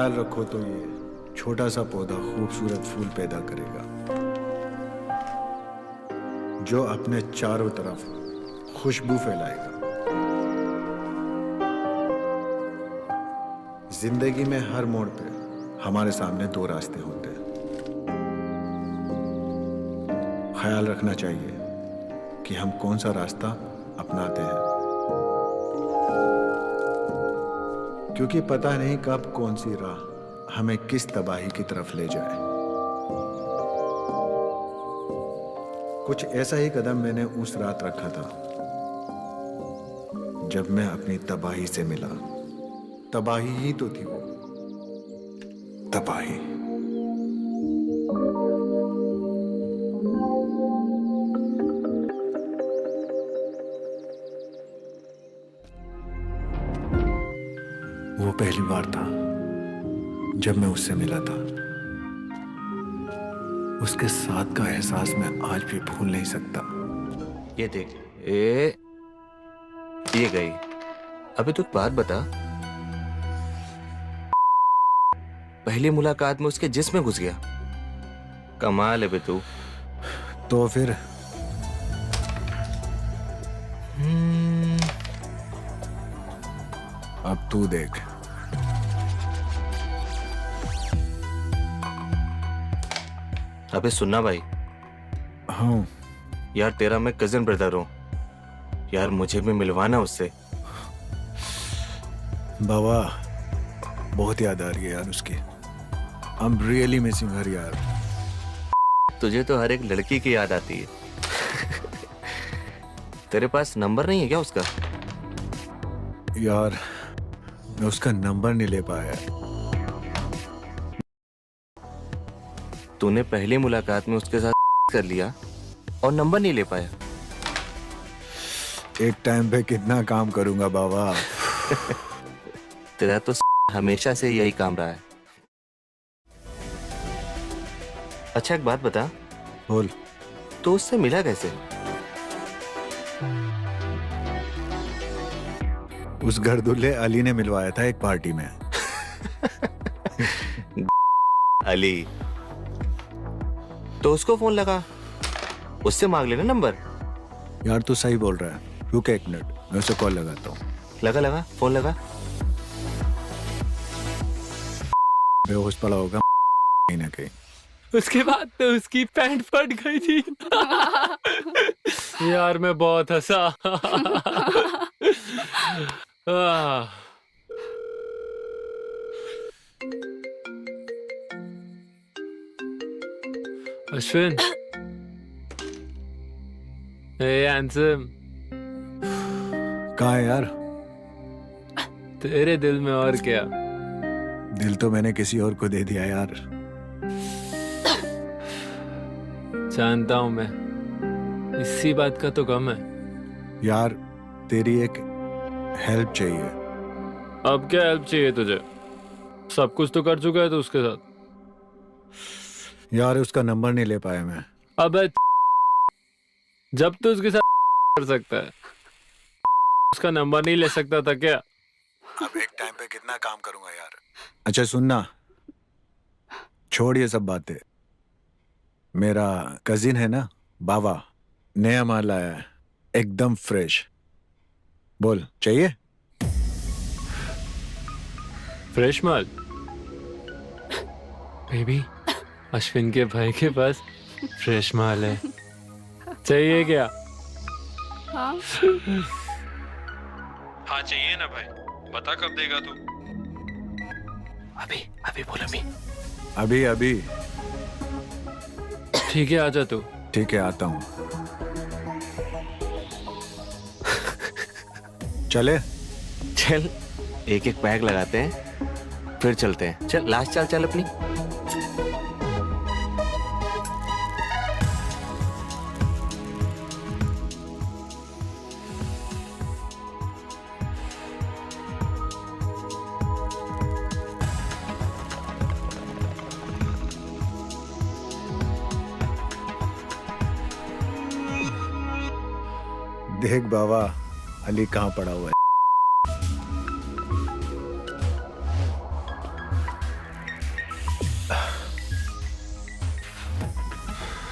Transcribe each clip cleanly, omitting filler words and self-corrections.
ख्याल रखो तो ये छोटा सा पौधा खूबसूरत फूल पैदा करेगा जो अपने चारों तरफ खुशबू फैलाएगा। जिंदगी में हर मोड़ पे हमारे सामने दो रास्ते होते हैं। ख्याल रखना चाहिए कि हम कौन सा रास्ता अपनाते हैं, क्योंकि पता नहीं कब कौन सी राह हमें किस तबाही की तरफ ले जाए। कुछ ऐसा ही कदम मैंने उस रात रखा था जब मैं अपनी तबाही से मिला। तबाही ही तो थी वो, तबाही। वो पहली बार था जब मैं उससे मिला था। उसके साथ का एहसास मैं आज भी भूल नहीं सकता। ये देख, ये गई। अबे तू एक बात बता, पहली मुलाकात में उसके जिस्म में घुस गया? कमाल है बे तू। तो फिर अब तू देख। अबे सुनना भाई। हाँ यार तेरा मैं कजिन ब्रदर हूँ यार, मुझे भी मिलवाना उससे। बाबा बहुत याद आ रही है यार उसकी। आई एम रियली मिसिंग हर यार। तुझे तो हर एक लड़की की याद आती है। तेरे पास नंबर नहीं है क्या उसका? यार मैं उसका नंबर नहीं ले पाया। तूने पहली मुलाकात में उसके साथ कर लिया और नंबर नहीं ले पाया? एक टाइम पे कितना काम करूंगा बाबा। तेरा तो हमेशा से यही काम रहा है। अच्छा एक बात बता। बोल। तो उससे मिला कैसे? उस घर दूल्हे अली ने मिलवाया था एक पार्टी में। अली? तो उसको फोन लगा, उससे मांग लेना नंबर। यार तू सही बोल रहा है, रुक एक मिनट, मैं उसे कॉल लगाता हूँ। लगा फोन लगा। बेहोश पड़ा होगा कहीं ना कहीं। उसके बाद तो उसकी पैंट फट गई थी। यार मैं बहुत हंसा। अश्विन, हैंडसम, कहाँ है यार? तेरे दिल में और क्या? दिल तो मैंने किसी और को दे दिया यार। जानता हूं मैं, इसी बात का तो गम है। यार तेरी एक हेल्प चाहिए। अब क्या हेल्प चाहिए तुझे? सब कुछ तो कर चुका है तू उसके साथ। यार उसका नंबर नहीं ले पाया मैं। अबे जब तू उसके साथ कर सकता है, उसका नंबर नहीं ले सकता था क्या? अब एक टाइम पे कितना काम करूंगा यार। अच्छा सुनना, छोड़ ये सब बातें। मेरा कजिन है ना बाबा, नया माल लाया है, एकदम फ्रेश। बोल चाहिए? फ्रेश माल? बेबी, अश्विन के भाई के पास फ्रेश माल है। चाहिए क्या? हाँ हाँ चाहिए ना भाई, बता कब देगा तू? अभी बोल अभी। अभी ठीक है आजा तू। ठीक है आता हूँ। चले? चल एक एक पैक लगाते हैं फिर चलते हैं। चल लास्ट चाल चल अपनी। देख बाबा, अली कहाँ पड़ा हुआ है।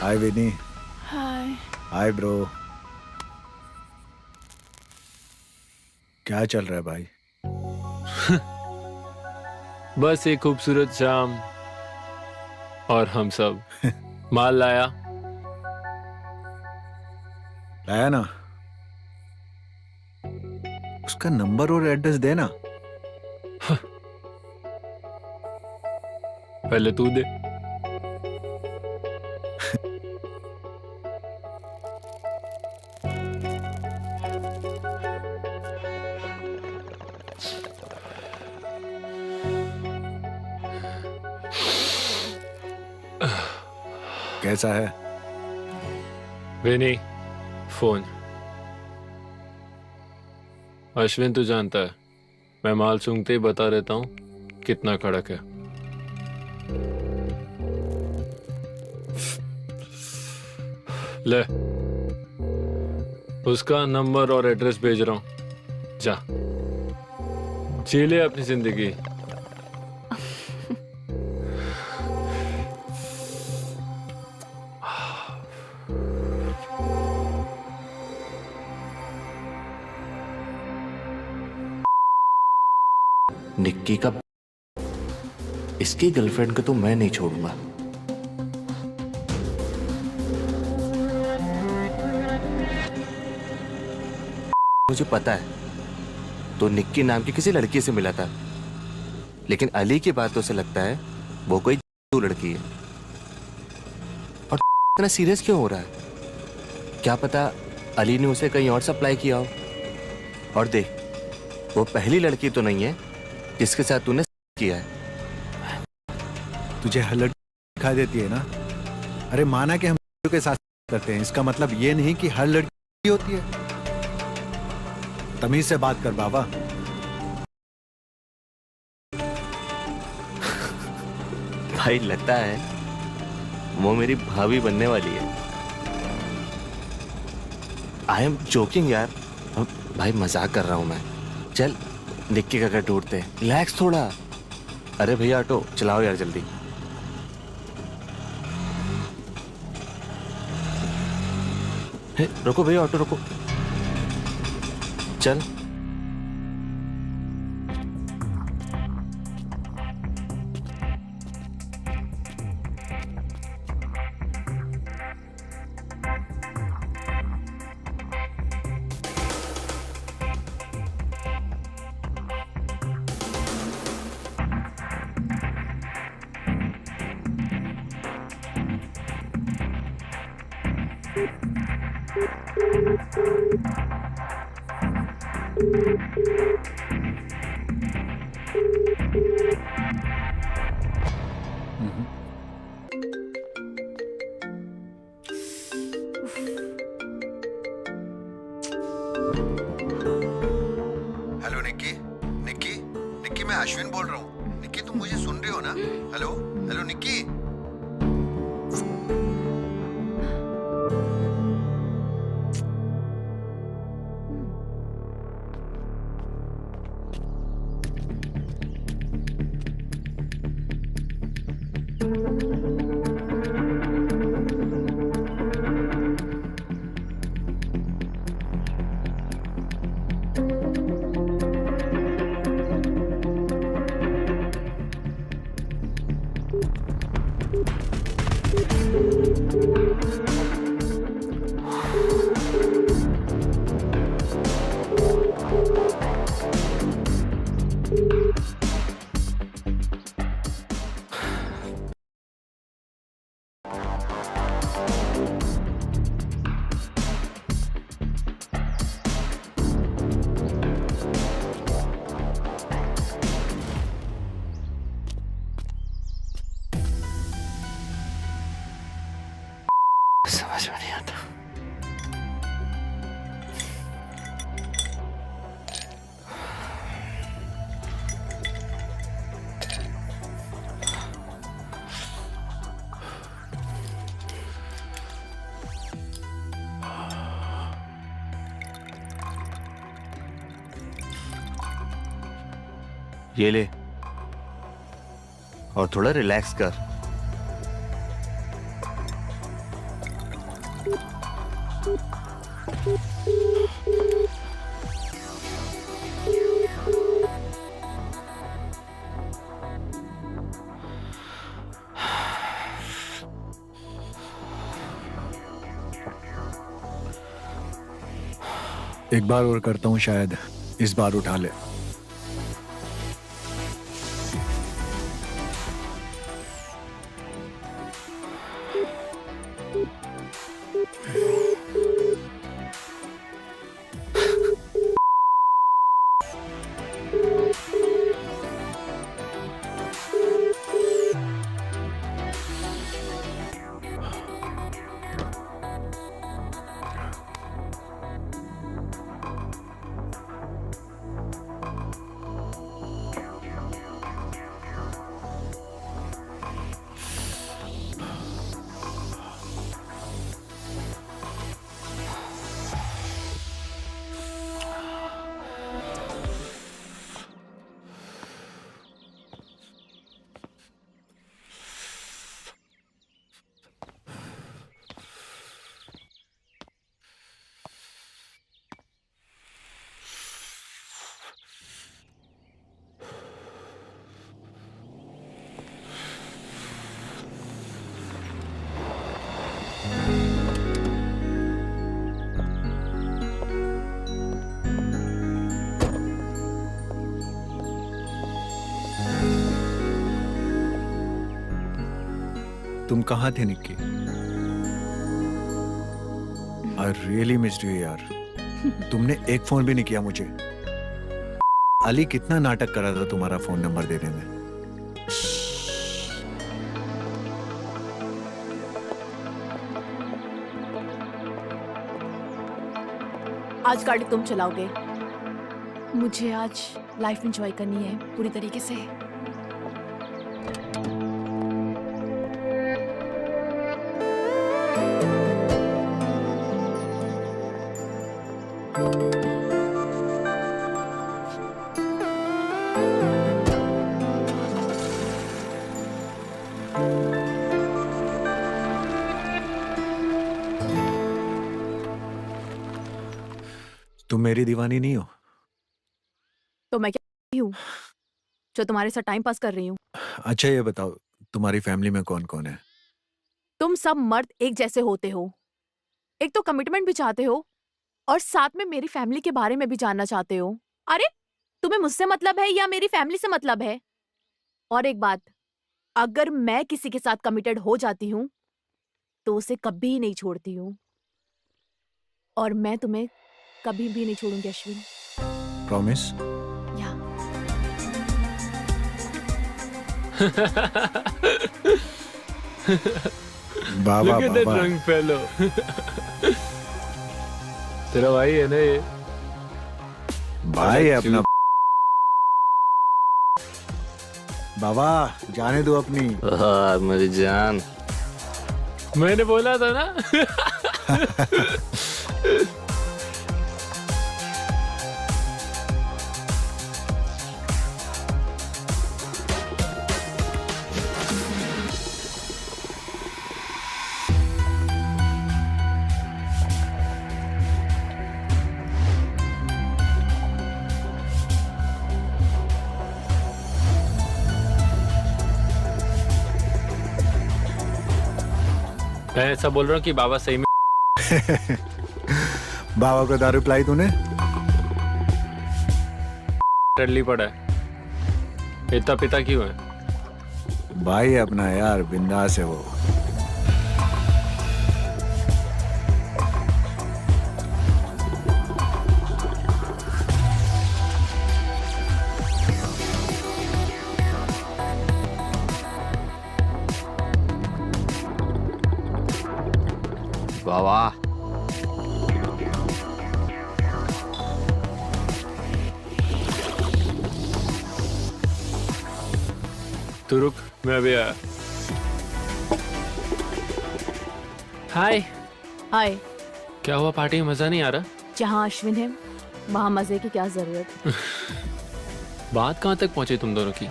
Hi Vini. Hi. Hi bro. क्या चल रहा है भाई? बस एक खूबसूरत शाम और हम सब। माल लाया? लाया ना। उसका नंबर और एड्रेस देना। पहले तू दे। कैसा है? विनी, फोन। अश्विन तू जानता है, मैं माल सूंघते ही बता देता हूँ कितना कड़क है। ले, उसका नंबर और एड्रेस भेज रहा हूँ। जा, जी ले अपनी जिंदगी। निक्की का इसकी गर्लफ्रेंड को तो मैं नहीं छोड़ूंगा। मुझे पता है तो निक्की नाम की किसी लड़की से मिला था, लेकिन अली की बातों से लगता है वो कोई लड़की है। और इतना सीरियस क्यों हो रहा है? क्या पता अली ने उसे कहीं और सप्लाई किया हो। और देख, वो पहली लड़की तो नहीं है जिसके साथ तूने किया है। तुझे हर लड़की दिखाई देती है ना? अरे माना कि हम के साथ करते हैं, इसका मतलब ये नहीं कि हर लड़की होती है। तमीज से बात कर बाबा। भाई लगता है वो मेरी भाभी बनने वाली है। आई एम जोकिंग यार, भाई मजाक कर रहा हूं मैं। चल निक्की का घर ढूंढते हैं, रिलैक्स थोड़ा। अरे भैया ऑटो चलाओ यार जल्दी। रुको भैया, ऑटो रुको। चल हेलो निक्की। निक्की, निक्की मैं अश्विन बोल रहा हूँ। निक्की तुम मुझे सुन रही हो ना? Hello hello Nikki. समझ में नहीं आता। ये ले और थोड़ा रिलैक्स कर। एक बार और करता हूँ, शायद इस बार उठा ले। तुम कहाँ थे Nikki? I really missed you यार। तुमने एक फोन भी नहीं किया मुझे। अली कितना नाटक कर रहा था तुम्हारा फोन नंबर देने में। आज गाड़ी तुम चलाओगे। मुझे आज लाइफ एंजॉय करनी है पूरी तरीके से। तुम मेरी दीवानी नहीं हो? तो मैं क्या हूँ जो तुम्हारे साथ टाइम पास कर रही हूँ? अच्छा ये बताओ, तुम्हारी फैमिली में कौन कौन है? तुम सब मर्द एक जैसे होते हो। एक तो कमिटमेंट भी चाहते हो और साथ में मेरी फैमिली के बारे में भी जानना चाहते हो। अरे तुम्हें मुझसे मतलब है या मेरी फैमिली से मतलब है? और एक बात, अगर मैं किसी के साथ कमिटेड हो जाती हूँ तो उसे कभी नहीं छोड़ती हूँ, और मैं तुम्हें कभी भी नहीं छोड़ूंगी अश्विन। प्रॉमिस? या बाबा Look at that Baba. drunk fellow. तेरा भाई है ना ये? भाई है अपना। बाबा जाने दो अपनी। मेरी जान। मैंने बोला था ना। मैं ऐसा बोल रहा हूँ कि बाबा सही में बाबा को दारू पिलाई तूने? टल्ली पड़ा है। इतना पिता क्यों है? भाई है अपना यार, बिंदास है वो। बाबा तू रुक, मैं अभी आया। हाय। हाय। क्या हुआ, पार्टी में मजा नहीं आ रहा? जहाँ अश्विन है वहाँ मजे की क्या जरूरत? बात कहाँ तक पहुंची तुम दोनों की?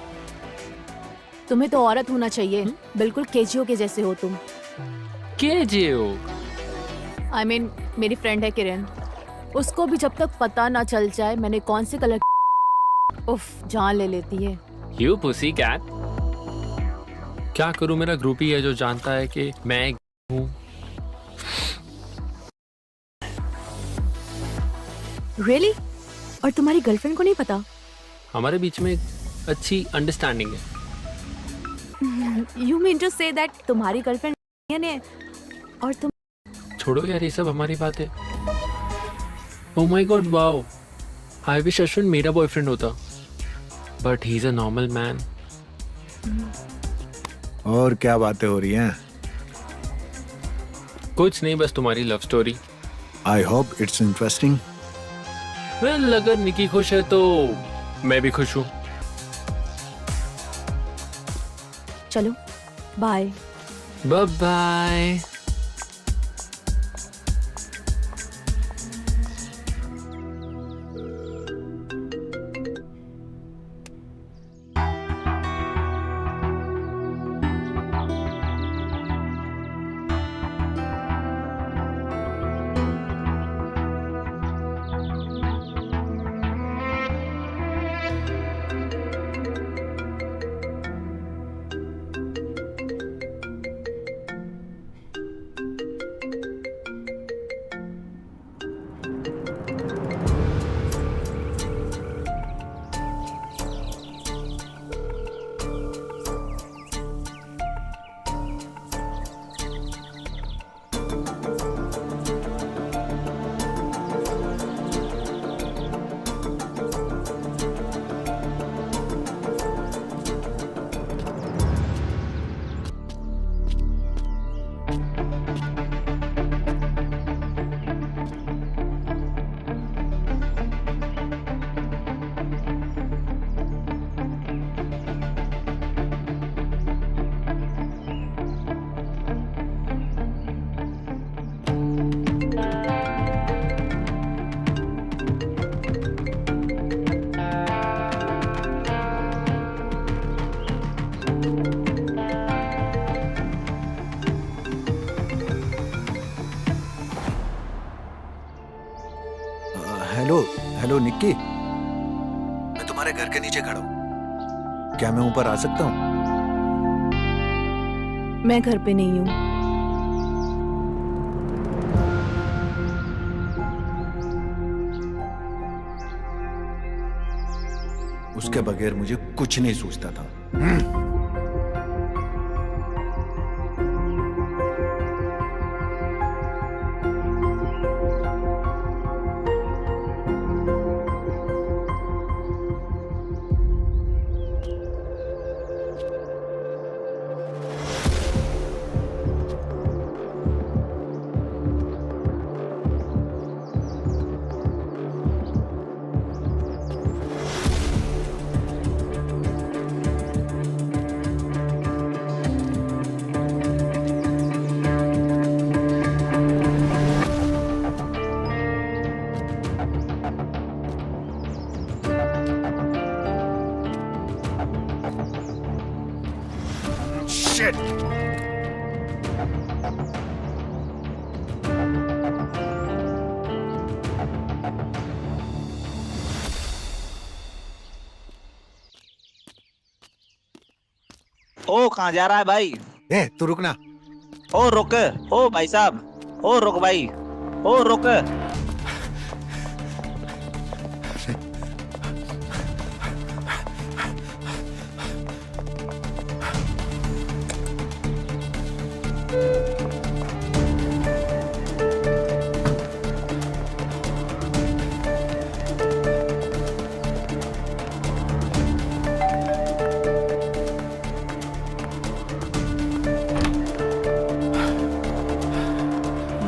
तुम्हें तो औरत होना चाहिए। बिल्कुल केजियो के जैसे हो तुम। के जे हो? I mean, मेरी फ्रेंड है किरण, उसको भी जब तक पता ना चल जाए मैंने कौन से कलर उफ जान ले लेती है। You pussy cat. क्या करूं, मेरा ग्रुप ही है जो जानता है कि मैं एक हूं। Really? और तुम्हारी गर्लफ्रेंड को नहीं पता? हमारे बीच में एक अच्छी अंडरस्टैंडिंग है। You mean to say that तुम्हारी गर्लफ्रेंड है और तुम? छोड़ो यार ये सब हमारी बात है। Oh my God, wow! I wish Ashwin मेरा बॉयफ्रेंड होता, but he's a normal man. और क्या बातें हो रही हैं? कुछ नहीं, बस तुम्हारी love story. I hope it's interesting. Well, अगर निकी खुश है तो मैं भी खुश हूँ। चलो, bye. Bye bye. Hello Nikki, मैं तुम्हारे घर के नीचे खड़ा हूँ, क्या मैं ऊपर आ सकता हूँ? मैं घर पे नहीं हूँ। उसके बगैर मुझे कुछ नहीं सूझता था। Shit! ओ कहाँ जा रहा है भाई? ए, तू रुकना। ओ रुक। ओ भाई साहब, ओ रुक भाई, ओ रुक।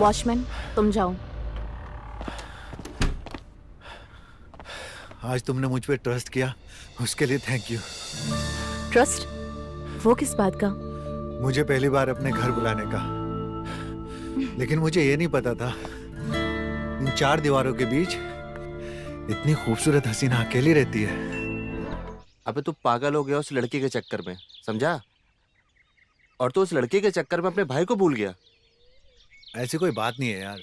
वॉचमैन, तुम जाओ। आज तुमने मुझ पे ट्रस्ट किया, उसके लिए थैंक यू। ट्रस्ट? वो किस बात का? मुझे पहली बार अपने घर बुलाने का, लेकिन मुझे ये नहीं पता था इन चार दीवारों के बीच इतनी खूबसूरत हसीना अकेली रहती है। अबे तू पागल हो गया उस लड़के के चक्कर में, समझा? और तू उस लड़के के चक्कर में अपने भाई को भूल गया। ऐसी कोई बात नहीं है यार।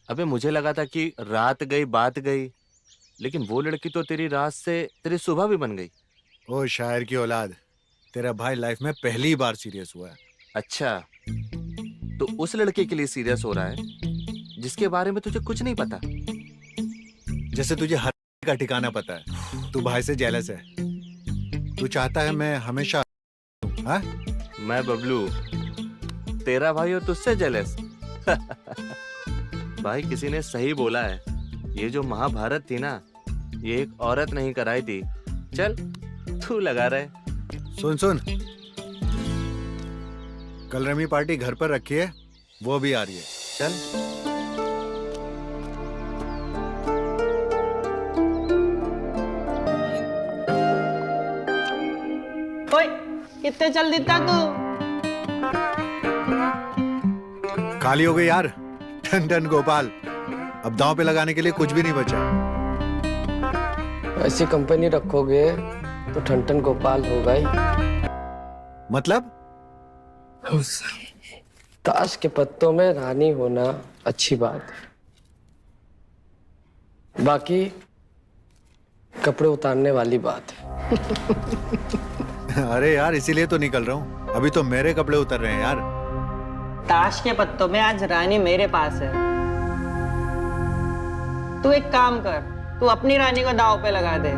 अबे मुझे लगा था कि रात गई बात गई, लेकिन वो लड़की तो तेरी रात से तेरी सुबह भी बन गई। ओ शायर की औलाद, तेरा भाई लाइफ में पहली बार सीरियस हुआ है। अच्छा, तो उस लड़के के लिए सीरियस हो रहा है जिसके बारे में तुझे कुछ नहीं पता। जैसे तुझे हर का ठिकाना पता है, तू भाई से जेलस है। तू चाहता है मैं हमेशा हाँ? मैं बबलू, तेरा भाई और तुझसे जेलस। भाई किसी ने सही बोला है, ये जो महाभारत थी ना, ये एक औरत नहीं कराई थी। चल तू लगा रहे। सुन सुन, कल रमी पार्टी घर पर रखी है, वो भी आ रही है। चल ओए कितने चल देता तू? खाली हो गई यार, टन टन गोपाल। अब दांव पे लगाने के लिए कुछ भी नहीं बचा। ऐसी कंपनी रखोगे तो ठन गोपाल होगा ही। मतलब ताश के पत्तों में रानी होना अच्छी बात है, बाकी कपड़े उतारने वाली बात है। अरे यार इसीलिए तो निकल रहा हूँ, अभी तो मेरे कपड़े उतर रहे हैं यार। ताश के पत्तों में आज रानी मेरे पास है। तू एक काम कर, तू अपनी रानी को दांव पे लगा दे।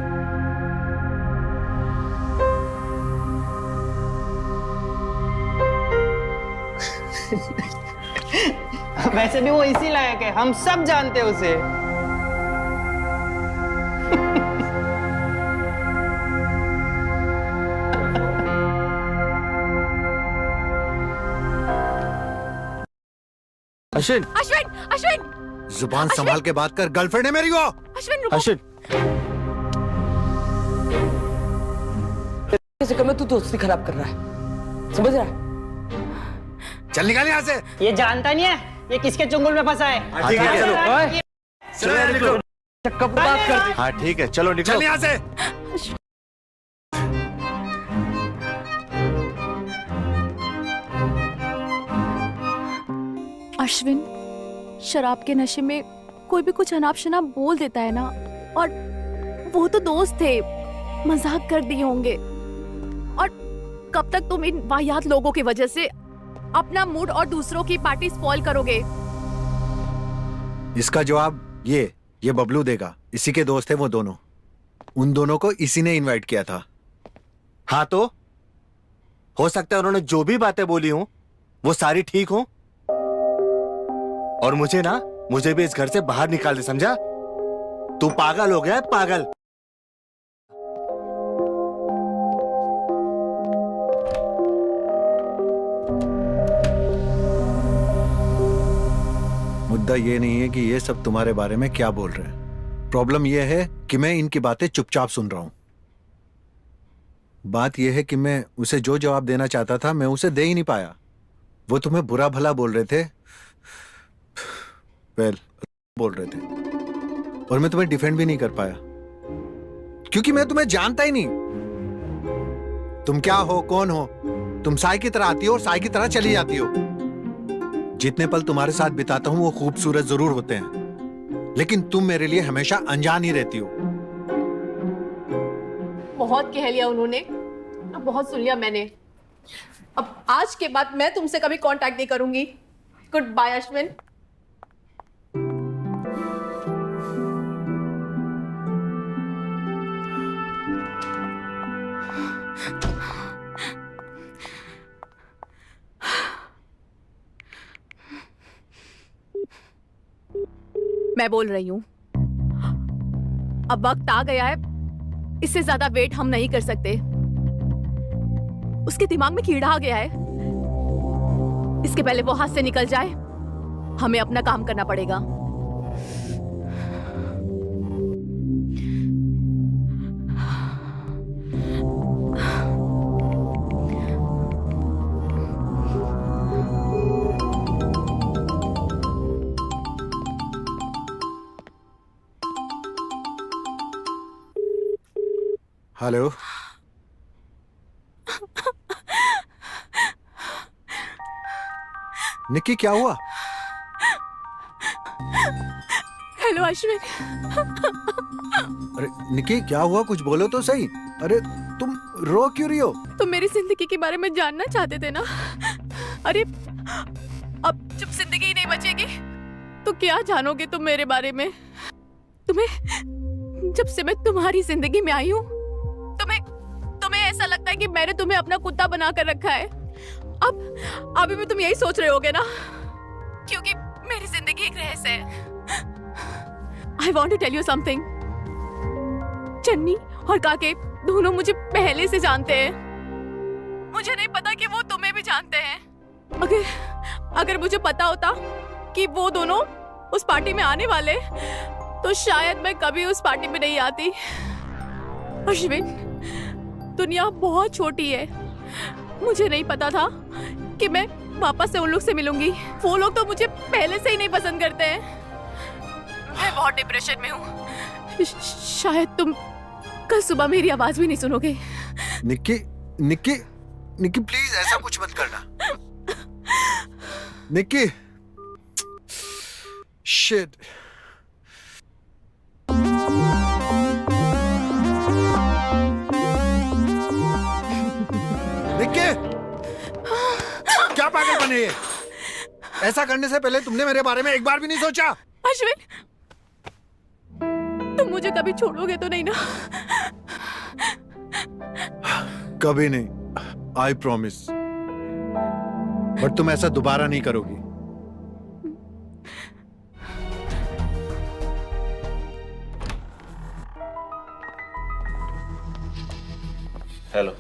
वैसे भी वो इसी लायक है, हम सब जानते हैं उसे। अश्विन, अश्विन अश्विन जुबान संभाल के बात कर, गर्लफ्रेंड है मेरी वो। अश्विन रुको। अश्विन इस चक्कर में तू दोस्ती खराब कर रहा है, समझ रहा है? चल निकल यहाँ से। ये जानता नहीं है ये किसके चुंगल में फंसा है। हाँ, ठीक है, चलो। ये- चल यार, निकलो। चक्कर पे बात कर। हाँ ठीक है, चलो निकलो। चल यहाँ से। अश्विन, शराब के नशे में कोई भी कुछ अनाप शनाप बोल देता है ना, और वो तो दोस्त थे, मजाक कर दिए होंगे। और कब तक तुम इन वाहियात लोगों की वजह से अपना मूड और दूसरों की पार्टी स्पॉइल करोगे? इसका जवाब ये बबलू देगा। इसी के दोस्त है वो दोनों। उन दोनों को इसी ने इनवाइट किया था। हाँ तो हो सकता है उन्होंने जो भी बातें बोली हो वो सारी ठीक हो, और मुझे भी इस घर से बाहर निकाल दे, समझा? तू पागल हो गया है, पागल। मुद्दा ये नहीं है कि ये सब तुम्हारे बारे में क्या बोल रहे हैं। प्रॉब्लम ये है कि मैं इनकी बातें चुपचाप सुन रहा हूं। बात यह है कि मैं उसे जो जवाब देना चाहता था मैं उसे दे ही नहीं पाया। वो तुम्हें बुरा भला बोल रहे थे, बोल रहे थे, और मैं तुम्हें डिफेंड भी नहीं कर पाया क्योंकि मैं तुम्हें जानता ही नहीं। तुम क्या हो, कौन हो? तुम साई की तरह आती हो और साई की तरह चली जाती हो। जितने पल तुम्हारे साथ बिताता हूं वो खूबसूरत जरूर होते हैं, लेकिन तुम मेरे लिए हमेशा अनजान ही रहती हो। बहुत कह लिया उन्होंने, अब बहुत सुन लिया मैंने। अब आज के बाद मैं तुमसे कभी कांटेक्ट नहीं करूंगी। Good bye Ashwin. मैं बोल रही हूं, अब वक्त आ गया है, इससे ज्यादा वेट हम नहीं कर सकते। उसके दिमाग में कीड़ा आ गया है। इसके पहले वो हाथ से निकल जाए, हमें अपना काम करना पड़ेगा। हेलो, निक्की क्या हुआ? हेलो अश्विन। अरे निकी, क्या हुआ? कुछ बोलो तो सही। अरे तुम रो क्यों रही हो? तुम मेरी जिंदगी के बारे में जानना चाहते थे ना? अरे अब जब जिंदगी ही नहीं बचेगी तो क्या जानोगे तुम मेरे बारे में? जब से मैं तुम्हारी जिंदगी में आई हूँ तुम्हें ऐसा लगता है कि मैंने तुम्हें अपना कुत्ता बना कर रखा है। अब अभी भी तुम यही सोच रहे होगे ना, क्योंकि मेरी जिंदगी एक रहस्य है। I want to tell you something. Channi और काके दोनों मुझे पहले से जानते हैं। मुझे नहीं पता कि वो तुम्हें भी जानते हैं। अगर मुझे पता होता कि वो दोनों उस पार्टी में आने वाले, तो शायद मैं कभी उस पार्टी में नहीं आती। अश्विन, दुनिया बहुत छोटी है। मुझे नहीं पता था कि मैं वापस से उन लोग से मिलूंगी। वो लोग तो मुझे पहले से ही नहीं पसंद करते हैं। मैं बहुत डिप्रेशन में हूँ। शायद तुम कल सुबह मेरी आवाज भी नहीं सुनोगे। निक्की निक्की निक्की, प्लीज ऐसा कुछ मत करना। निक्की, शिट। निक्की, क्या पागल बने ये? ऐसा करने से पहले तुमने मेरे बारे में एक बार भी नहीं सोचा? अश्विन, तुम मुझे कभी छोड़ोगे तो नहीं ना? कभी नहीं, आई प्रॉमिस। बट तुम ऐसा दोबारा नहीं करोगी। हेलो।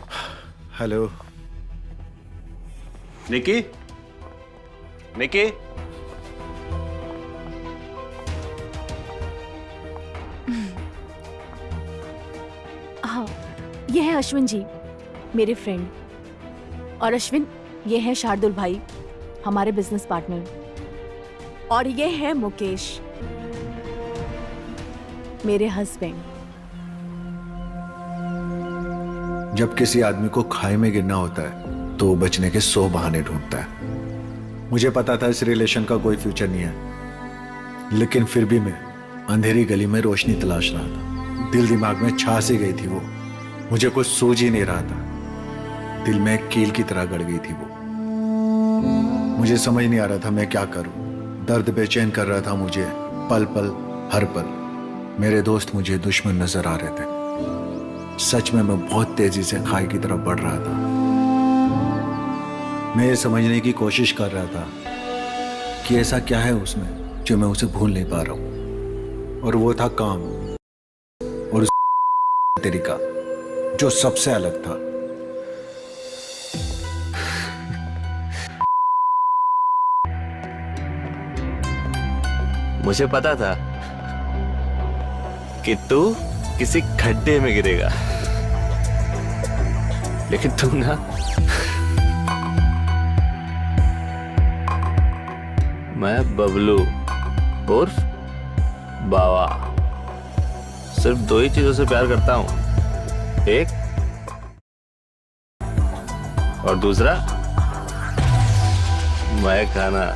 हेलो निकी, निकी, हाँ, ये है अश्विन जी, मेरे फ्रेंड। और अश्विन, ये है शार्दुल भाई, हमारे बिजनेस पार्टनर। और ये है मुकेश, मेरे हस्बैंड। जब किसी आदमी को खाई में गिरना होता है तो वो बचने के 100 बहाने ढूंढता है। मुझे पता था इस रिलेशन का कोई फ्यूचर नहीं है, लेकिन फिर भी मैं अंधेरी गली में रोशनी तलाश रहा था। दिल दिमाग में छा सी गई थी वो, मुझे कुछ सूझ ही नहीं रहा था। दिल में एक कील की तरह गड़ गई थी वो। मुझे समझ नहीं आ रहा था मैं क्या करूं। दर्द बेचैन कर रहा था मुझे पल पल, हर पल। मेरे दोस्त मुझे दुश्मन नजर आ रहे थे। सच में मैं बहुत तेजी से खाई की तरफ बढ़ रहा था। मैं ये समझने की कोशिश कर रहा था कि ऐसा क्या है उसमें जो मैं उसे भूल नहीं पा रहा हूं। और वो था काम, और उस तरीका जो सबसे अलग था। मुझे पता था कि तू किसी खड्डे में गिरेगा, लेकिन तू ना मैं बबलू उर्फ बावा सिर्फ 2 ही चीजों से प्यार करता हूं, एक और दूसरा मैं खाना।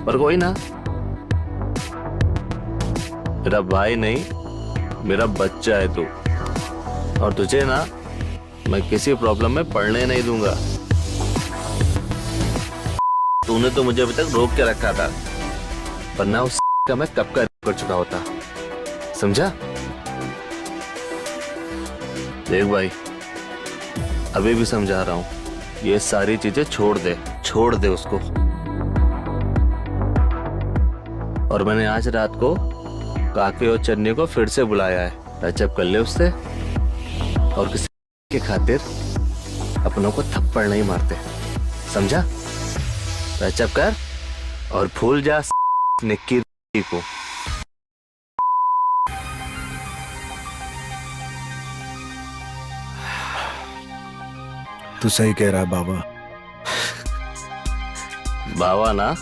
पर कोई ना, मेरा भाई नहीं, मेरा बच्चा है तू। और तुझे ना मैं किसी प्रॉब्लम में पड़ने नहीं दूंगा। तूने तो मुझे अभी तक रोक के रखा था, वरना उस का मैं कब का कर चुका होता। समझा? देख भाई, अभी भी समझा रहा हूं, ये सारी चीजें छोड़ दे उसको। और मैंने आज रात को काके और चन्नी को फिर से बुलाया है। टचअप कर ले उससे, और किसी के खातिर अपनों को थप्पड़ नहीं मारते। समझा? टचअप कर और भूल जा निक्की को। तू सही कह रहा है बाबा। बाबा ना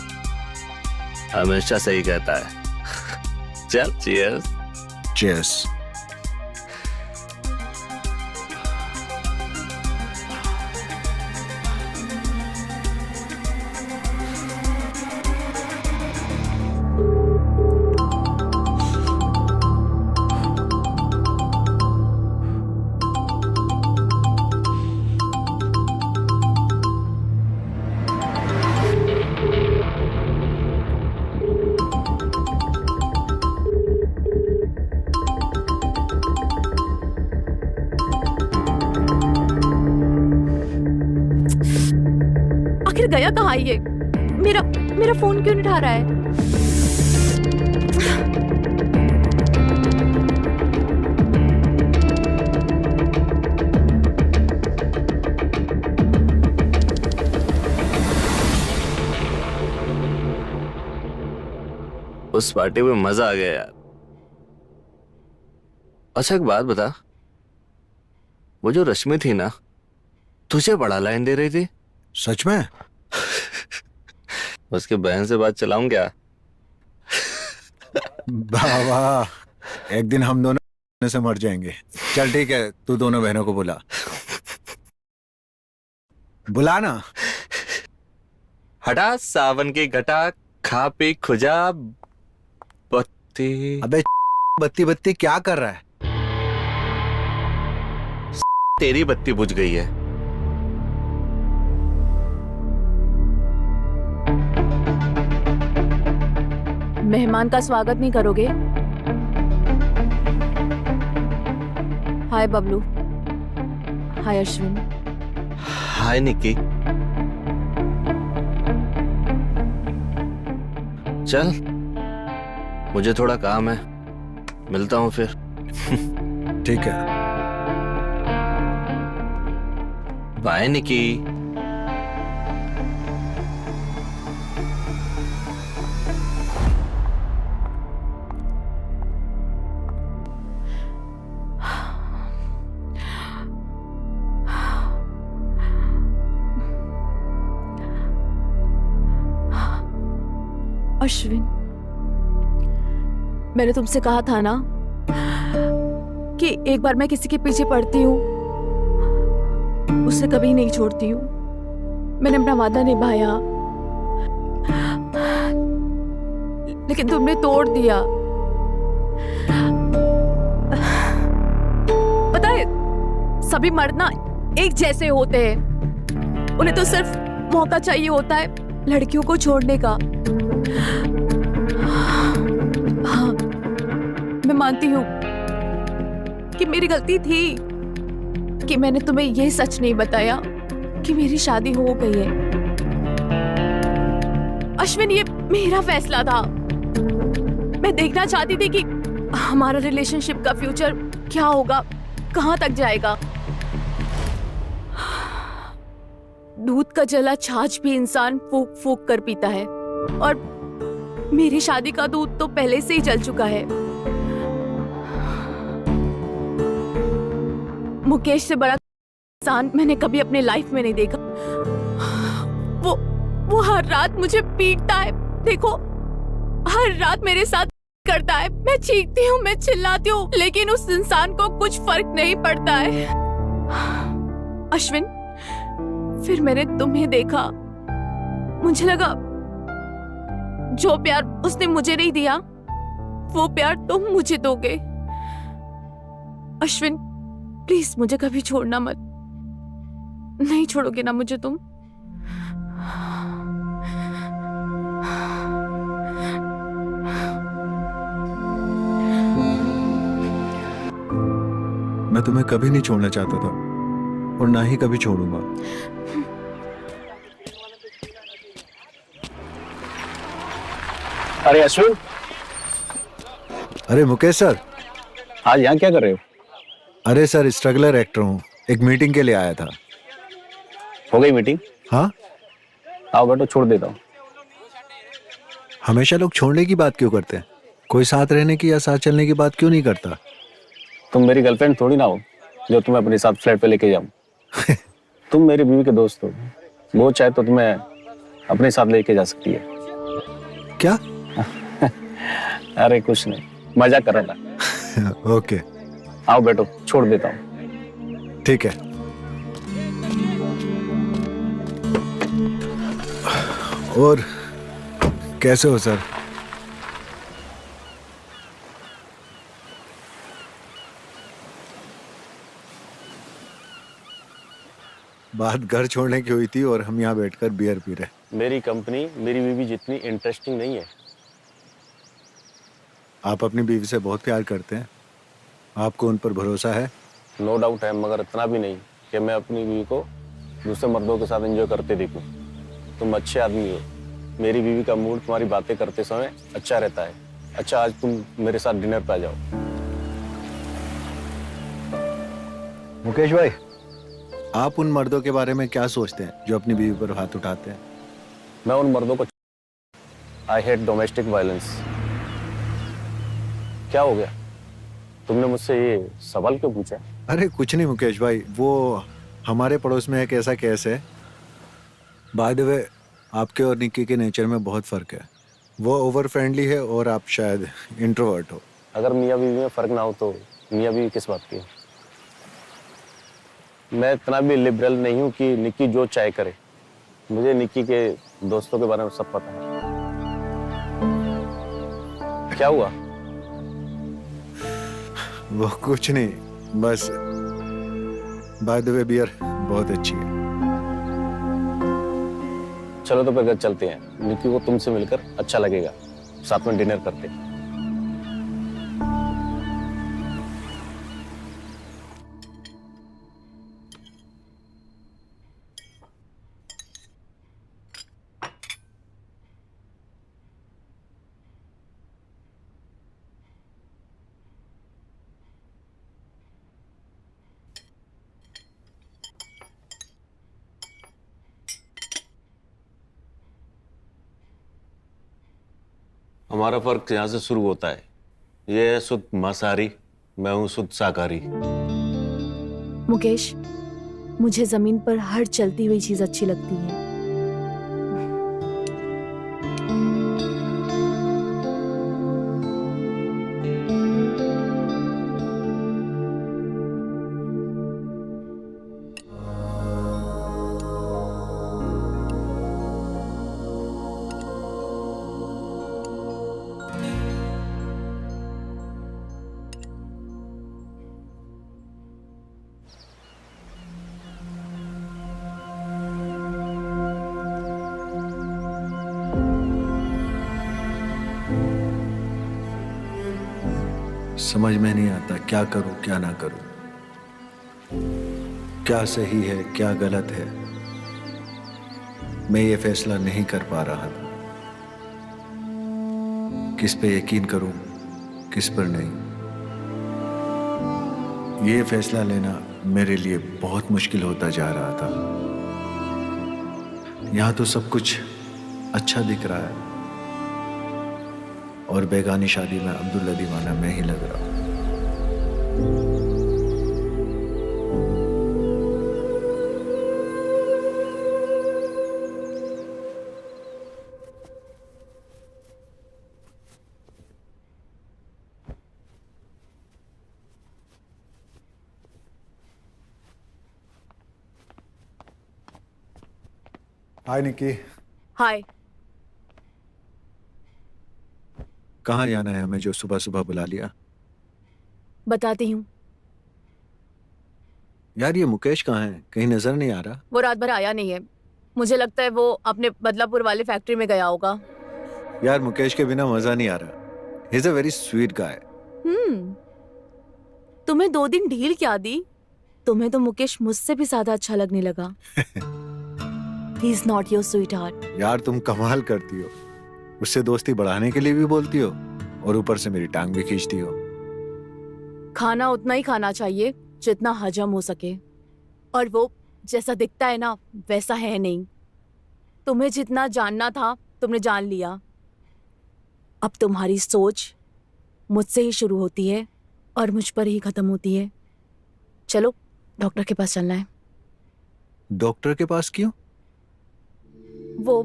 हमेशा सही कहता है। चल, चीयर्स। चीयर्स। आखिर गया कहाँ ये? मेरा मेरा फोन क्यों नहीं उठा रहा है? उस पार्टी में मजा आ गया यार। अच्छा एक बात बता, वो जो रश्मि थी ना, तुझे बड़ा लाइन दे रही थी? सच में? उसके बहन से बात चलाऊं क्या? बाबा, एक दिन हम दोनों से मर जाएंगे। चल ठीक है, तू दोनों बहनों को बुला। बुला ना। हटा सावन की घटा, खा पी खुजा बत्ती। अबे बत्ती बत्ती क्या कर रहा है? तेरी बत्ती बुझ गई है। मेहमान का स्वागत नहीं करोगे? हाय बबलू। हाय अश्विन। हाय निक्की। चल, मुझे थोड़ा काम है, मिलता हूं फिर। ठीक है। बाय निक्की। अश्विन, मैंने तुमसे कहा था ना कि एक बार मैं किसी के पीछे पड़ती हूँ उसे कभी नहीं छोड़ती हूँ। मैंने अपना वादा निभाया, लेकिन तुमने तोड़ दिया। पता है, सभी मर्द ना एक जैसे होते हैं। उन्हें तो सिर्फ मौका चाहिए होता है लड़कियों को छोड़ने का। हाँ, मैं मानती हूँ कि मेरी गलती थी कि मैंने तुम्हें यह सच नहीं बताया कि मेरी शादी हो गई है। अश्विन, ये मेरा फैसला था। मैं देखना चाहती थी कि हमारा रिलेशनशिप का फ्यूचर क्या होगा, कहां तक जाएगा। दूध का जला छाछ भी इंसान फूंक फूंक कर पीता है, और मेरी शादी का दूध तो पहले से ही जल चुका है। मुकेश से बड़ा इंसान मैंने कभी अपने लाइफ में नहीं देखा। वो हर रात मुझे पीटता है। देखो, हर रात मेरे साथ करता है। मैं चीखती हूँ, मैं चिल्लाती हूँ, लेकिन उस इंसान को कुछ फर्क नहीं पड़ता है। अश्विन, फिर मैंने तुम्हें देखा। मुझे लगा जो प्यार उसने मुझे नहीं दिया, वो प्यार तुम मुझे दोगे। अश्विन, प्लीज मुझे कभी छोड़ना मत। नहीं छोड़ोगे ना मुझे तुम? मैं तुम्हें कभी नहीं छोड़ना चाहता था, और ना ही कभी छोड़ूंगा। अरे अश्विन। अरे मुकेश सर। आज यहाँ क्या कर रहे हो? अरे सर, स्ट्रगलर एक्टर हूँ, एक मीटिंग के लिए आया था। हो गई मीटिंग? हाँ। आओ बैठो, छोड़ देता हूँ। हमेशा लोग छोड़ने की बात क्यों करते हैं? कोई साथ रहने की या साथ चलने की बात क्यों नहीं करता? तुम मेरी गर्लफ्रेंड थोड़ी ना हो जो तुम्हें अपने साथ फ्लैट पे लेके जाऊं। तुम मेरी बीवी के दोस्त हो, वो चाहे तो तुम्हें अपने साथ लेके जा सकती है। क्या? अरे कुछ नहीं, मजा कर रहा था। ओके। आओ बैठो, छोड़ देता हूँ। ठीक है। और कैसे हो सर? बात घर छोड़ने की हुई थी और हम यहाँ बैठकर बियर पी रहे। मेरी कंपनी मेरी बीवी जितनी इंटरेस्टिंग नहीं है। आप अपनी बीवी से बहुत प्यार करते हैं, आपको उन पर भरोसा है? नो डाउट है, मगर इतना भी नहीं कि मैं अपनी बीवी को दूसरे मर्दों के साथ एंजॉय करते देखूं। तुम अच्छे आदमी हो। मेरी बीवी का मूड तुम्हारी बातें करते समय अच्छा रहता है। अच्छा, आज तुम मेरे साथ डिनर पे आ जाओ। मुकेश भाई, आप उन मर्दों के बारे में क्या सोचते हैं जो अपनी बीवी पर हाथ उठाते हैं? मैं उन मर्दों को आई हेट डोमेस्टिक वायलेंस। क्या हो गया? तुमने मुझसे ये सवाल क्यों पूछा? अरे कुछ नहीं मुकेश भाई, वो हमारे पड़ोस में एक ऐसा केस है। बाय द वे, आपके और निक्की के नेचर में बहुत फर्क है। वो ओवर फ्रेंडली है और आप शायद इंट्रोवर्ट हो। अगर मियाँ बीवी में फर्क ना हो तो मियाँ बीवी किस बात की? मैं इतना भी लिबरल नहीं हूँ कि निक्की जो चाहे करे। मुझे निक्की के दोस्तों के बारे में सब पता है। क्या हुआ? वो कुछ नहीं, बस बाय द वे बियर बहुत अच्छी है। चलो तो फिर घर चलते हैं। निक्की को तुमसे मिलकर अच्छा लगेगा। साथ में डिनर करते हैं। हमारा फर्क यहाँ से शुरू होता है। ये है शुद्ध मांसाहारी, मैं हूँ शुद्ध शाकाहारी। मुकेश, मुझे जमीन पर हर चलती हुई चीज अच्छी लगती है। समझ में नहीं आता क्या करूं क्या ना करूं, क्या सही है क्या गलत है। मैं ये फैसला नहीं कर पा रहा था, किस पे यकीन करूं किस पर नहीं। ये फैसला लेना मेरे लिए बहुत मुश्किल होता जा रहा था। यहां तो सब कुछ अच्छा दिख रहा है और बेगानी शादी में अब्दुल्ला दीवाना मैं ही लग रहा हूं। हाय निक्की। हाय। कहाँ जाना है हमें जो सुबह सुबह बुला लिया? बताती हूँ। यार ये मुकेश कहाँ है, कहीं नजर नहीं आ रहा। वो रात भर आया नहीं है। मुझे लगता है वो अपने बदलापुर वाली फैक्ट्री में गया होगा। यार मुकेश के बिना मजा नहीं आ रहा। He is a very sweet guy. तुम्हें 2 दिन ढील क्या दी? तुम्हें तो मुकेश मुझसे भी ज्यादा अच्छा लगने लगा। He is not your sweetheart. यार तुम कमाल करती हो, उससे दोस्ती बढ़ाने के लिए भी बोलती हो और ऊपर से मेरी टांग भी खींचती हो। खाना उतना ही खाना चाहिए जितना हजम हो सके, और वो जैसा दिखता है ना वैसा है नहीं। तुम्हें जितना जानना था तुमने जान लिया। अब तुम्हारी सोच मुझसे ही शुरू होती है और मुझ पर ही खत्म होती है। चलो डॉक्टर के पास चलना है। डॉक्टर के पास क्यों? वो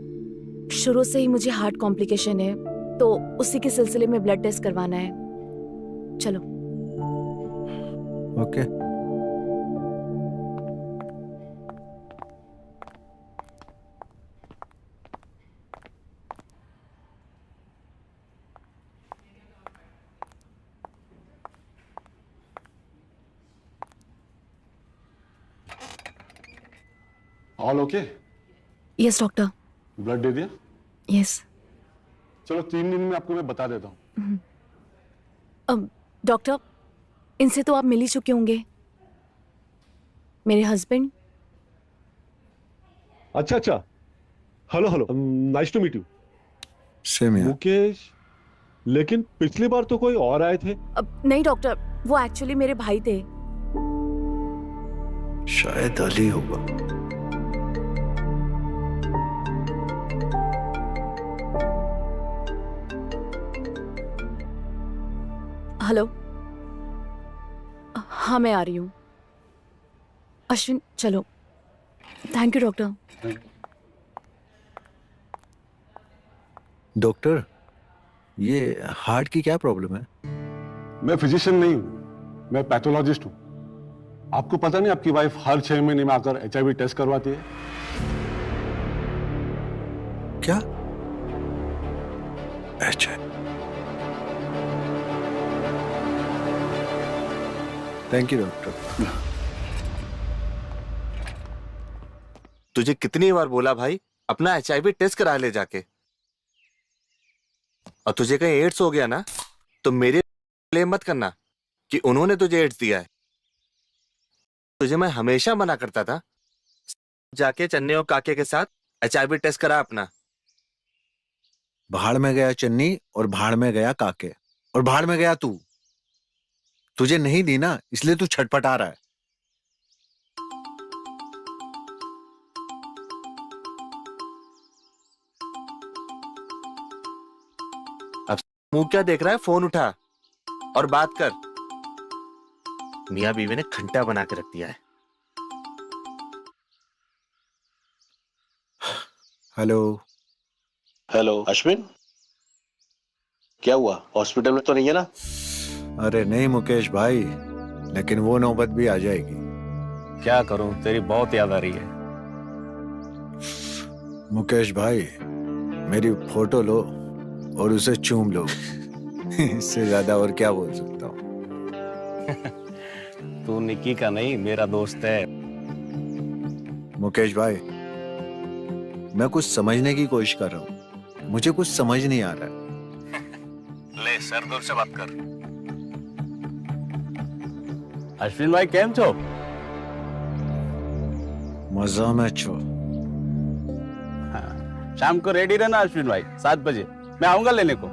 शुरू से ही मुझे हार्ट कॉम्प्लिकेशन है, तो उसी के सिलसिले में ब्लड टेस्ट करवाना है। चलो। Okay. All okay? Yes doctor. Blood दे दिया? यस। चलो 3 दिन में आपको मैं बता देता हूँ। डॉक्टर, इनसे तो आप मिल ही चुके होंगे। मेरे हस्बैंड। अच्छा अच्छा, hello hello, nice to meet you. Same here. Mukesh, लेकिन पिछली बार तो कोई और आए थे। नहीं डॉक्टर, वो एक्चुअली मेरे भाई थे। शायद अली होगा। हेलो, हाँ मैं आ रही हूँ। अश्विन चलो। Thank you doctor. डॉक्टर, ये हार्ट की क्या प्रॉब्लम है? मैं फिजिशियन नहीं हूँ, मैं पैथोलॉजिस्ट हूँ। आपको पता नहीं आपकी वाइफ हर 6 महीने में आकर HIV टेस्ट करवाती है? क्या? HIV? Thank you doctor. तुझे कितनी बार बोला भाई, अपना HIV टेस्ट करा ले जाके। और तुझे कहीं एड्स हो गया ना, तो मेरे ब्लेम मत करना कि उन्होंने तुझे एड्स दिया है। तुझे मैं हमेशा मना करता था, जाके चन्नी और काके के साथ HIV टेस्ट करा अपना। भाड़ में गया चन्नी और भाड़ में गया काके और भाड़ में गया तू। तुझे नहीं दी ना, इसलिए तू छटपटा रहा है। अब मुंह क्या देख रहा है, फोन उठा और बात कर। मियां बीवी ने घंटा बना के रख दिया है। हेलो। हेलो अश्विन, क्या हुआ? हॉस्पिटल में तो नहीं है ना? अरे नहीं मुकेश भाई, लेकिन वो नौबत भी आ जाएगी। क्या करूं, तेरी बहुत याद आ रही है। मुकेश भाई, मेरी फोटो लो और उसे चूम लो। इससे ज्यादा और क्या बोल सकता हूँ। तू निक्की का नहीं, मेरा दोस्त है। मुकेश भाई, मैं कुछ समझने की कोशिश कर रहा हूँ, मुझे कुछ समझ नहीं आ रहा है। ले सरदुल से बात कर। अश्विन भाई केम छो? मजा में छो। हाँ, शाम को रेडी रहना अश्विन भाई, 7 बजे मैं आऊंगा लेने को।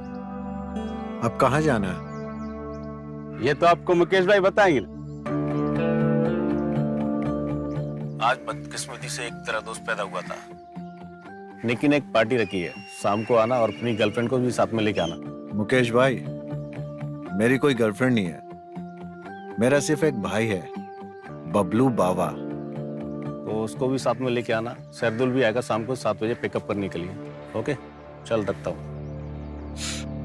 अब कहाँ जाना है? ये तो आपको मुकेश भाई बताएंगे। आज बदकिस्मती से एक तेरा दोस्त पैदा हुआ था। निकी ने एक पार्टी रखी है, शाम को आना और अपनी गर्लफ्रेंड को भी साथ में लेके आना। मुकेश भाई, मेरी कोई गर्लफ्रेंड नहीं है, मेरा सिर्फ एक भाई है, बबलू बावा। तो उसको भी साथ में लेके आना। सरदुल भी आएगा शाम को 7 बजे पिकअप करने के लिए। ओके, चल रखता हूँ।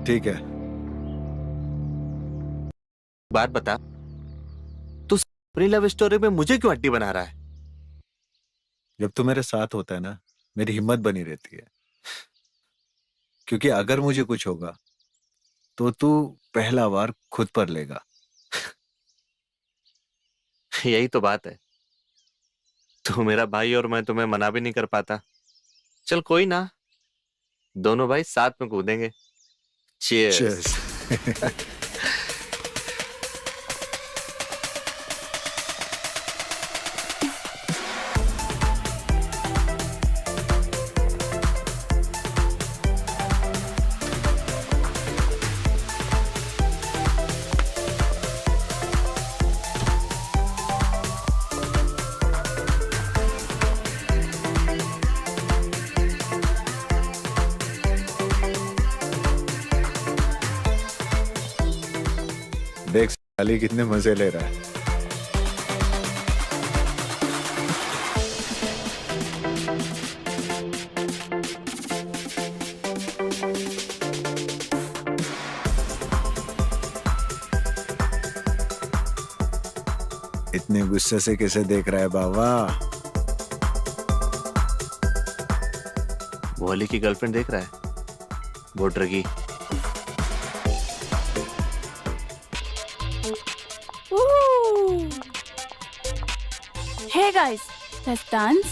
ठीक है। बात बता, तू अपनी लव स्टोरी में मुझे क्यों अड्डी बना रहा है? जब तू मेरे साथ होता है ना, मेरी हिम्मत बनी रहती है। क्योंकि अगर मुझे कुछ होगा तो तू पहला वार खुद पर लेगा। यही तो बात है, तू मेरा भाई और मैं तुम्हें मना भी नहीं कर पाता। चल कोई ना, दोनों भाई साथ में कूदेंगे। चीयर्स। Cheers. देख साली कितने मजे ले रहा है। इतने गुस्से से कैसे देख रहा है बाबा? वो अली की गर्लफ्रेंड देख रहा है, वो druggie. Hey guys, let's dance.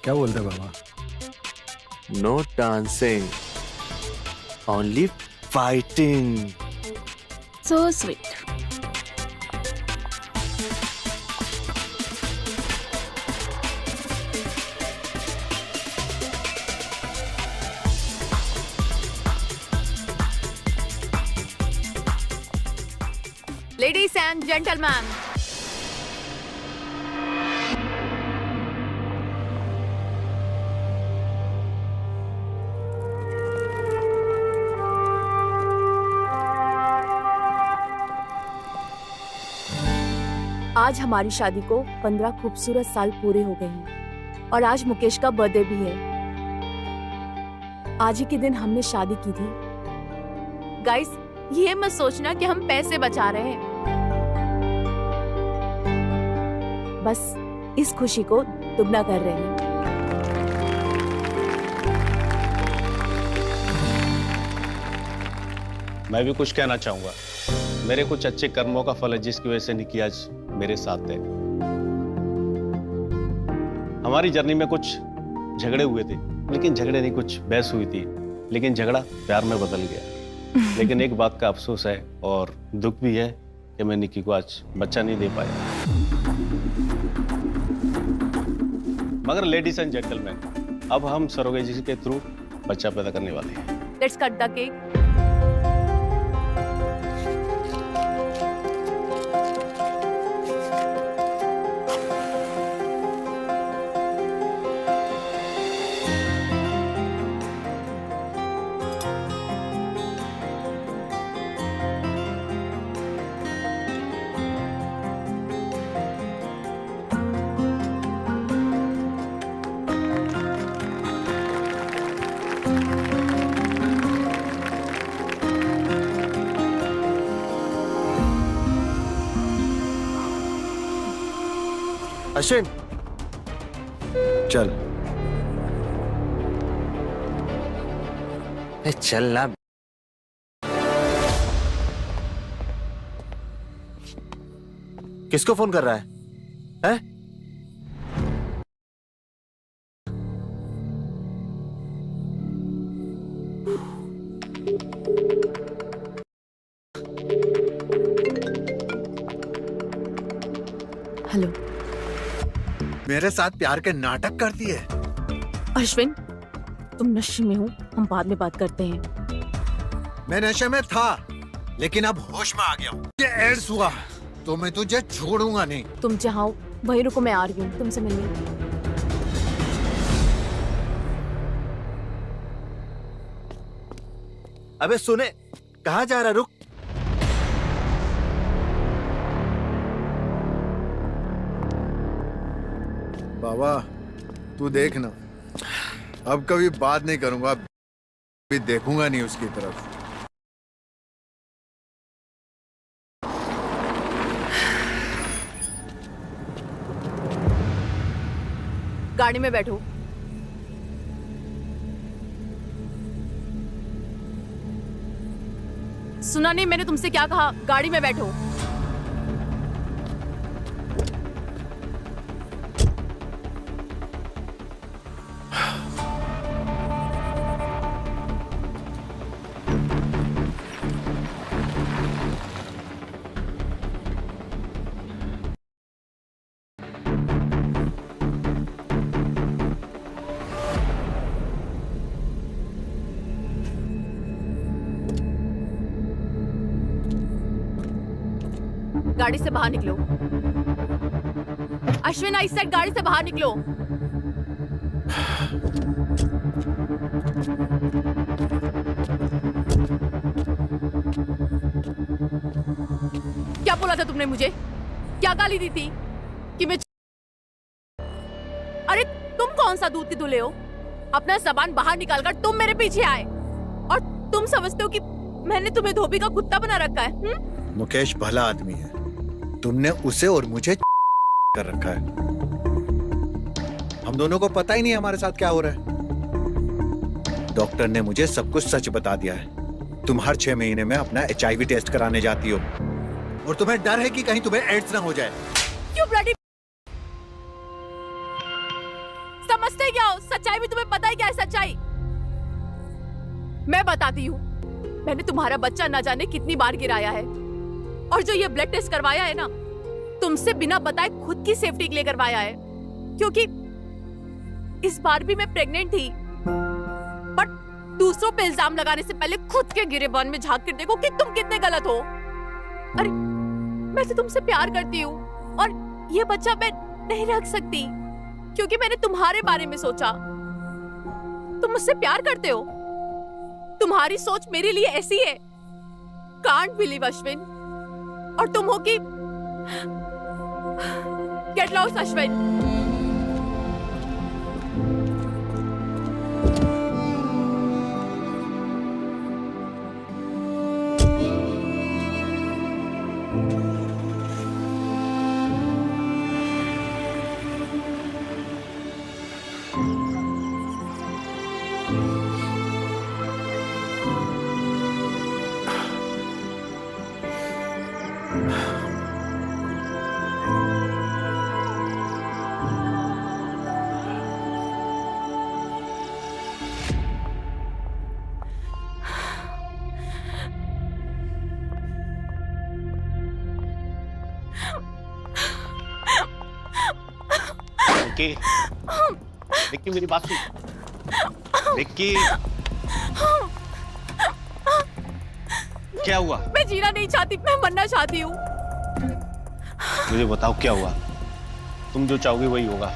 क्या बोल रहे बाबा? No dancing, only fighting. So sweet. Ladies and gentlemen, आज हमारी शादी को 15 खूबसूरत साल पूरे हो गए हैं और आज मुकेश का बर्थडे भी है। आज ही के दिन हमने शादी की थी। गाइस, ये मत सोचना कि हम पैसे बचा रहे हैं, बस इस खुशी को दुगना कर रहे हैं। मैं भी कुछ कहना चाहूंगा। मेरे कुछ अच्छे कर्मों का फल है जिसकी वजह से निकी आज मेरे साथ है। हमारी जर्नी में कुछ झगड़े हुए थे, लेकिन झगड़े नहीं, कुछ बहस हुई थी, लेकिन झगड़ा प्यार में बदल गया। लेकिन एक बात का अफसोस है और दुख भी है कि मैं निकी को आज बच्चा नहीं दे पाया। मगर लेडीज एंड जेंटलमैन, अब हम सरोगेसी के थ्रू बच्चा पैदा करने वाले हैं। Let's cut the cake. Ashwin, चल। चल ना। किसको फोन कर रहा है? हैं? हेलो। मेरे साथ प्यार के नाटक करती है। अश्विन, तुम नशे में हो, हम बाद में बात करते हैं। मैं नशे में था, लेकिन अब होश में आ गया हूँ। ये एड्स हुआ तो मैं तुझे छोड़ूंगा नहीं। तुम जहाँ हो वहीं रुको, मैं आ रही हूँ तुमसे मिलने। अबे सुने, कहाँ जा रहा? रुक। बाबा, तू देखना, अब कभी बात नहीं करूंगा, भी देखूंगा नहीं उसकी तरफ। गाड़ी में बैठो। सुना नहीं मैंने तुमसे क्या कहा? गाड़ी में बैठो। गाड़ी से बाहर निकलो। अश्विन, आई सेड गाड़ी से बाहर निकलो। क्या बोला था तुमने मुझे? क्या गाली दी थी कि मैं? अरे तुम कौन सा दूध के दूल्हे हो? अपना जबान बाहर निकालकर तुम मेरे पीछे आए और तुम समझते हो कि मैंने तुम्हें धोबी का कुत्ता बना रखा है? मुकेश भला आदमी है, तुमने उसे और मुझे कर रखा है। हम दोनों को पता ही नहीं हमारे साथ क्या हो रहा है। डॉक्टर ने मुझे सब कुछ सच बता दिया है। तुम हर 6 महीने में अपना HIV टेस्ट कराने जाती हो और तुम्हें डर है कि कहीं तुम्हें एड्स ना हो जाए। क्यों ब्लडी? समझते क्या हो? सच्चाई भी तुम्हें पता है क्या है सच्चाई? मैं बताती हूँ। मैंने तुम्हारा बच्चा ना जाने कितनी बार गिराया है और जो ये ब्लड टेस्ट करवाया है ना, तुमसे बिना बताए खुद की सेफ्टी के लिए करवाया है, क्योंकि इस बार भी मैं प्रेग्नेंट थी। बट दूसरों पे इल्जाम लगाने से पहले खुद के गिरेबान में झांक कर देखो कि तुम कितने गलत हो। अरे मैं तो तुमसे प्यार करती हूँ और ये बच्चा मैं नहीं रख सकती क्योंकि मैंने तुम्हारे बारे में सोचा। तुम मुझसे प्यार करते हो, तुम्हारी सोच मेरे लिए ऐसी है। Can't believe Ashwin. और तुम हो कि गेट लॉस्ट अश्विन। निक्की, निक्की मेरी बात सुन। निक्की, क्या हुआ? मैं जीना नहीं चाहती, मैं मरना चाहती हूँ। मुझे बताओ क्या हुआ? तुम जो चाहोगी वही होगा।